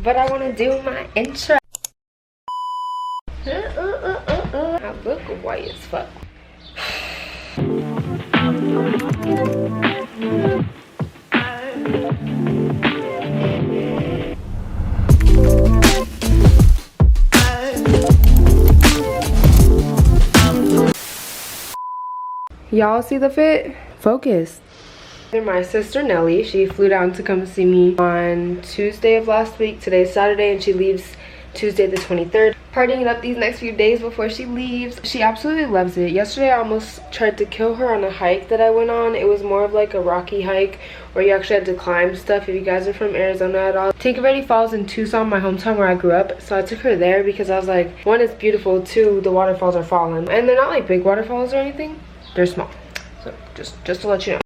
but I want to do my intro. I look white as fuck. Y'all see the fit? Focus. My sister Nellie, she flew down to come see me on Tuesday of last week. Today's Saturday and she leaves Tuesday the 23rd. Partying it up these next few days before she leaves. She absolutely loves it. Yesterday I almost tried to kill her on a hike that I went on. It was more of like a rocky hike where you actually had to climb stuff. If you guys are from Arizona at all, Tinkerverde Falls in Tucson, my hometown where I grew up. So I took her there because I was like, one, it's beautiful, two, the waterfalls are falling. And they're not like big waterfalls or anything. They're small. So just to let you know.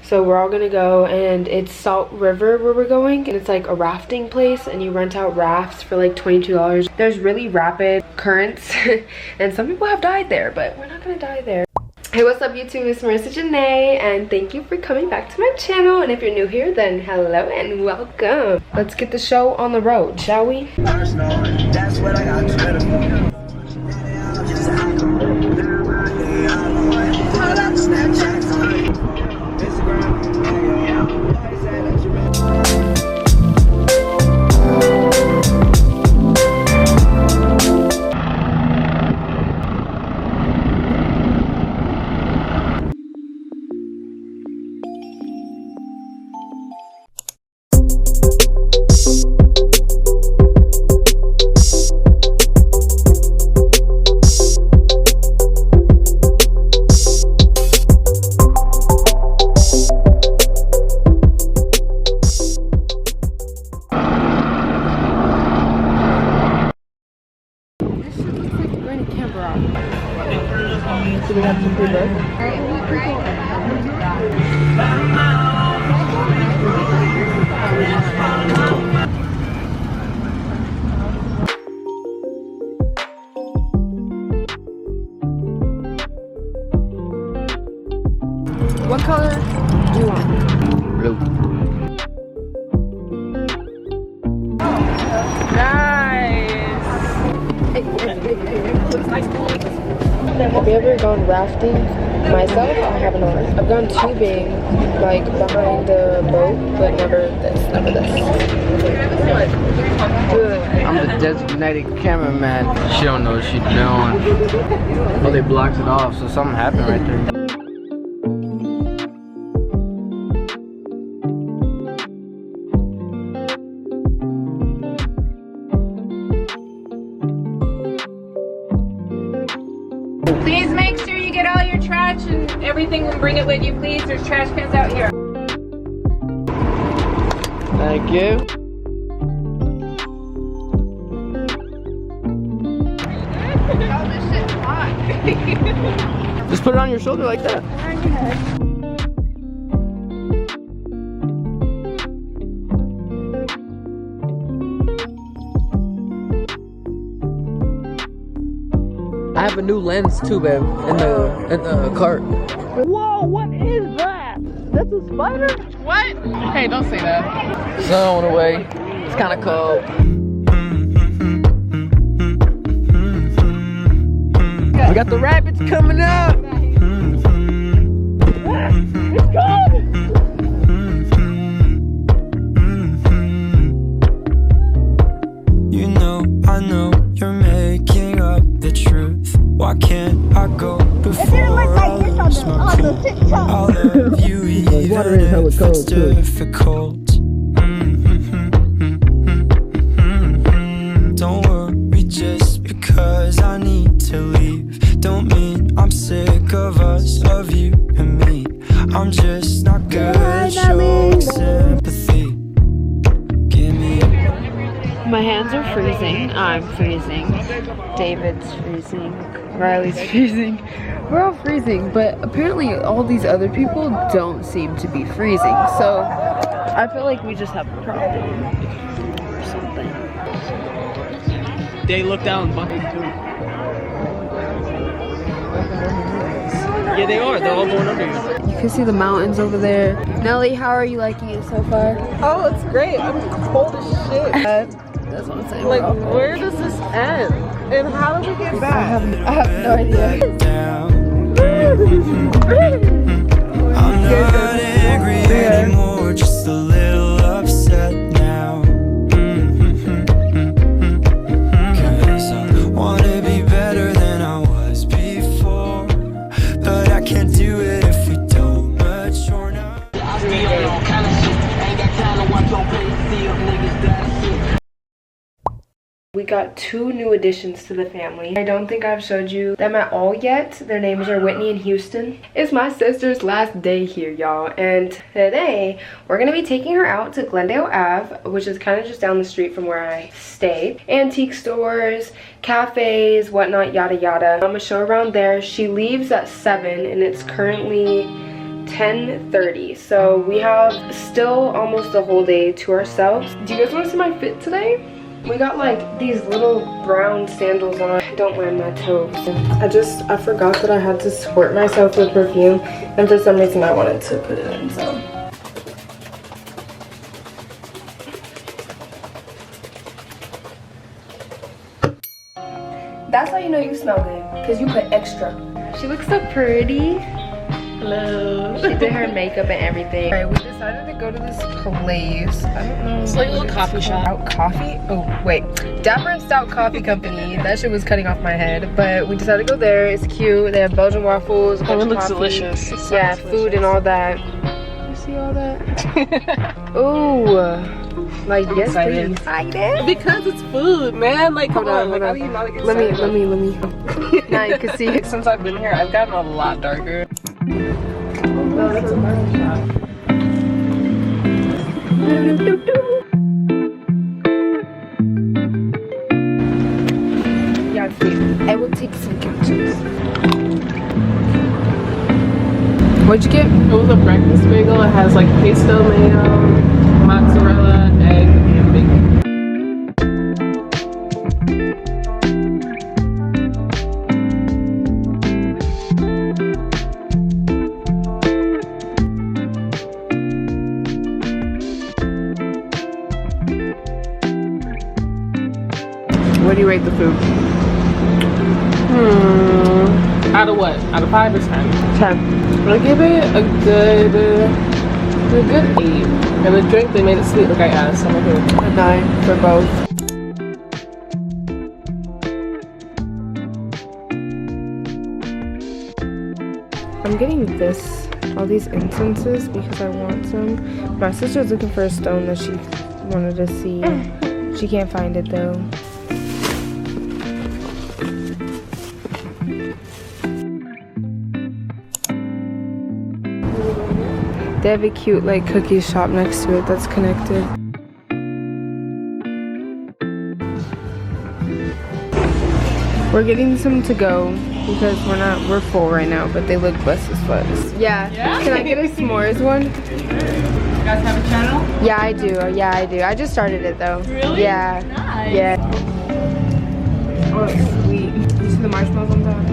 So we're all gonna go, and it's Salt River where we're going, and it's like a rafting place, and you rent out rafts for like $22. There's really rapid currents and some people have died there, but we're not gonna die there. Hey, what's up YouTube? It's Marissa Janae, and thank you for coming back to my channel. And if you're new here, then hello and welcome. Let's get the show on the road, shall we? That's what I got. So we have some free birds. What color do you want? Blue. Nice. Have you ever gone rafting? Myself, I have not. I've gone tubing, like behind the boat, but never this. I'm the designated cameraman. She don't know what she's doing. Oh, they blocked it off, so something happened right there. Please make sure you get all your trash and everything and bring it with you, please. There's trash cans out here. Thank you. Oh, this shit's hot. Just put it on your shoulder like that. I have a new lens too, babe, in the cart. Whoa, what is that? That's a spider? What? Hey, don't say that. Sun went away. It's kind of cold. We got the rabbits coming up. It's cold. You know, I know you're making up the truth. Why can't I go before I lose my cool? I'll love you even if it's difficult. Don't worry just because I need to leave. Don't mean I'm sick of us, of you and me. I'm just not good at showing sympathy. Give me a My hands are freezing. I'm freezing. David's freezing. Riley's freezing. We're all freezing, but apparently all these other people don't seem to be freezing. So I feel like we just have a problem or something. They look down bucket too. Yeah, they are. They're all going under you. You can see the mountains over there. Nelly, how are you liking it so far? Oh, it's great. I'm cold as shit. That's what I'm saying. Like, where does this end? And how do we get back? I have no idea. I'm not angry anymore, just a little upset now. 'Cause I wanna be better than I was before, but I can't do it if we don't mature now. We got 2 new additions to the family. I don't think I've showed you them at all yet. Their names are Whitney and Houston. It's my sister's last day here, y'all. And today, we're gonna be taking her out to Glendale Ave, which is kind of just down the street from where I stay. Antique stores, cafes, whatnot, yada yada. I'm gonna show her around there. She leaves at 7 and it's currently 10:30. So we have still almost a whole day to ourselves. Do you guys wanna see my fit today? We got like these little brown sandals on. Don't mind my toes. I forgot that I had to squirt myself with perfume, and for some reason I wanted to put it in, so. That's how you know you smell good, because you put extra. She looks so pretty. Hello. She did her makeup and everything. Alright, we decided to go to this place. I don't know. It's like a little coffee shop. Stout Coffee? Oh, wait. Dapper and Stout Coffee Company. That shit was cutting off my head. But we decided to go there. It's cute. They have Belgian waffles. Oh, it looks delicious. It Yeah, delicious. food and all that. You see all that? Ooh. Like, yes, excited. please. Excited? Because it's food, man. Like, come on. Like, hold how on. do you not get Let me. Now you can see it. Since I've been here, I've gotten a lot darker. Oh, that's a nice shot. Yeah, it's sweet. I will take some captions. What'd you get? It was a breakfast bagel. It has like pesto mayo, mozzarella, egg, and bacon. What do you rate the food? Out of what? Out of 5 or 10? 10. I'll give it a good 8. And the drink, they made it sweet like I asked, so I'm okay with it. A 9 for both. I'm getting all these incenses because I want some. My sister's looking for a stone that she wanted to see. She can't find it though. They have a cute like cookie shop next to it that's connected. We're getting some to go because we're full right now, but they look blessed as fuck. Yeah. Can I get a s'mores one? You guys have a channel? Yeah, I do. Yeah, I do. I just started it though. Really? Yeah. Nice. Yeah. Oh, it's sweet. You see the marshmallows on top?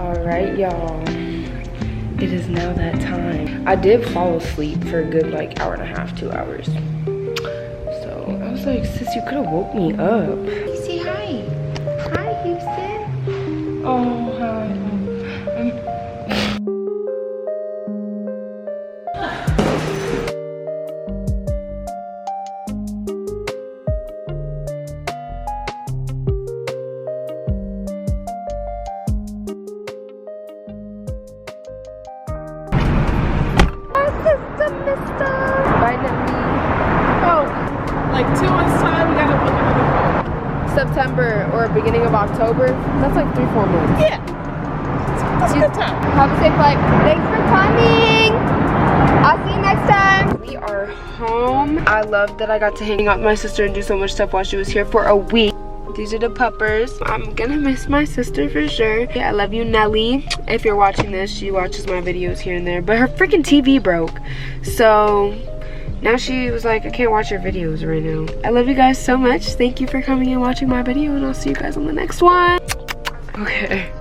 Alright, y'all. It is now that time. I did fall asleep for a good like hour and a half, 2 hours. So I was like, sis, you could have woke me up. Say hi. Hi, Houston. Oh, hi. Like 2 months time, we gotta book another phone. September or beginning of October. That's like 3-4 months. Yeah. That's a good time. Have a safe flight. Thanks for coming. I'll see you next time. We are home. I love that I got to hang out with my sister and do so much stuff while she was here for a week. These are the puppers. I'm gonna miss my sister for sure. Yeah, I love you, Nelly. If you're watching this, she watches my videos here and there. But her freaking TV broke. So now she was like, I can't watch your videos right now. I love you guys so much. Thank you for coming and watching my video, and I'll see you guys on the next one. Okay.